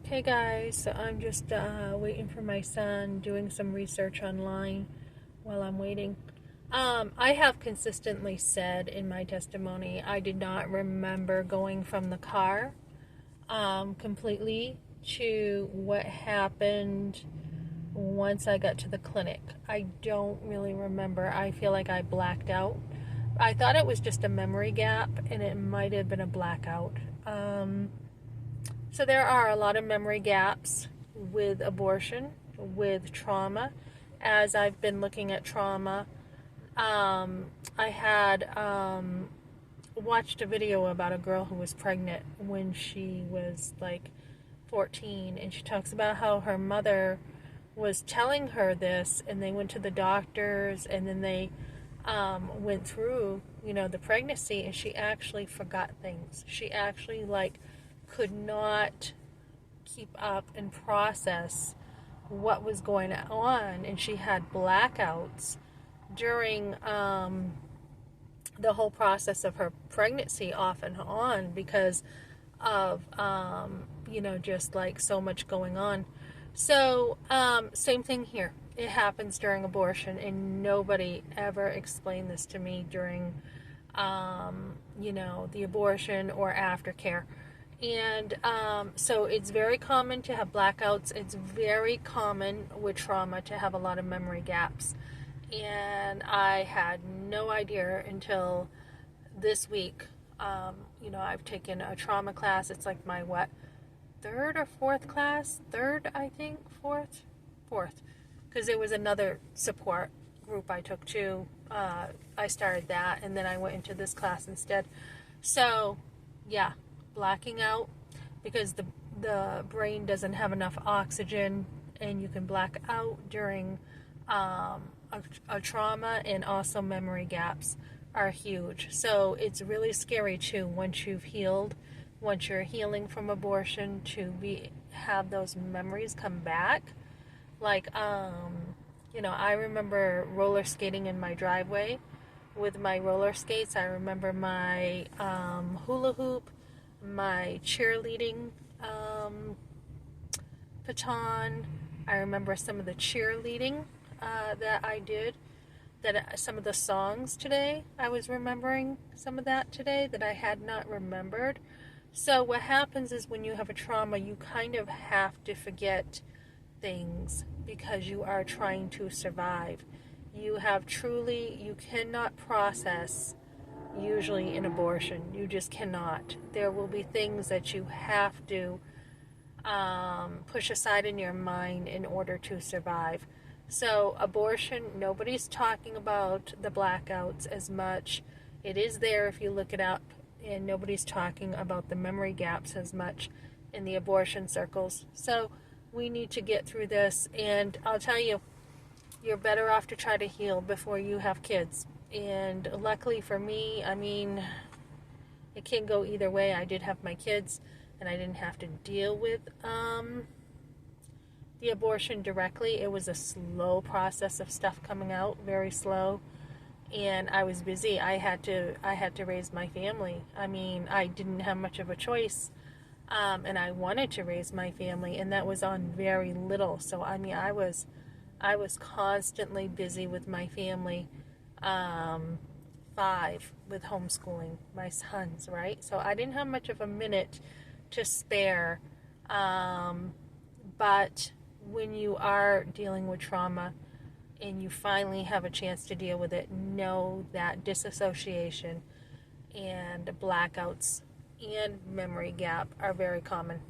Okay, guys, so I'm just waiting for my son, doing some research online while I'm waiting. I have consistently said in my testimony I did not remember going from the car completely to what happened once I got to the clinic. I don't really remember. I feel like I blacked out. I thought it was just a memory gap, and it might have been a blackout. So there are a lot of memory gaps with abortion, with trauma. As I've been looking at trauma, I had watched a video about a girl who was pregnant when she was like 14, and she talks about how her mother was telling her this, and they went to the doctors, and then they went through, the pregnancy, and she actually forgot things. She actually could not keep up and process what was going on, and she had blackouts during the whole process of her pregnancy, off and on, because of just like so much going on. So same thing here. It happens during abortion, and nobody ever explained this to me during the abortion or aftercare. And so it's very common to have blackouts. It's very common with trauma to have a lot of memory gaps. And I had no idea until this week. I've taken a trauma class. It's like my third or fourth class? Third, I think. Fourth. Because there was another support group I took too. I started that, and then I went into this class instead. So, yeah, blacking out because the brain doesn't have enough oxygen, and you can black out during a trauma, and also memory gaps are huge. So it's really scary too once you've healed, once you're healing from abortion, to have those memories come back. I remember roller skating in my driveway with my roller skates. I remember my hula hoop, my cheerleading baton. I remember some of the cheerleading that I did. Some of the songs today, I was remembering some of that today that I had not remembered. So what happens is when you have a trauma, you kind of have to forget things because you are trying to survive. You cannot process usually an abortion. You just cannot. There will be things that you have to push aside in your mind in order to survive. So abortion, nobody's talking about the blackouts as much. It is there if you look it up, and nobody's talking about the memory gaps as much in the abortion circles. So we need to get through this, and I'll tell you, you're better off to try to heal before you have kids. And luckily for me, it can go either way. I did have my kids, and I didn't have to deal with the abortion directly. It was a slow process of stuff coming out, very slow, and I was busy. I had to raise my family. I didn't have much of a choice, and I wanted to raise my family, and that was on very little. So I was constantly busy with my family. 5 with homeschooling my sons, right? So I didn't have much of a minute to spare. But when you are dealing with trauma and you finally have a chance to deal with it, know that disassociation and blackouts and memory gap are very common.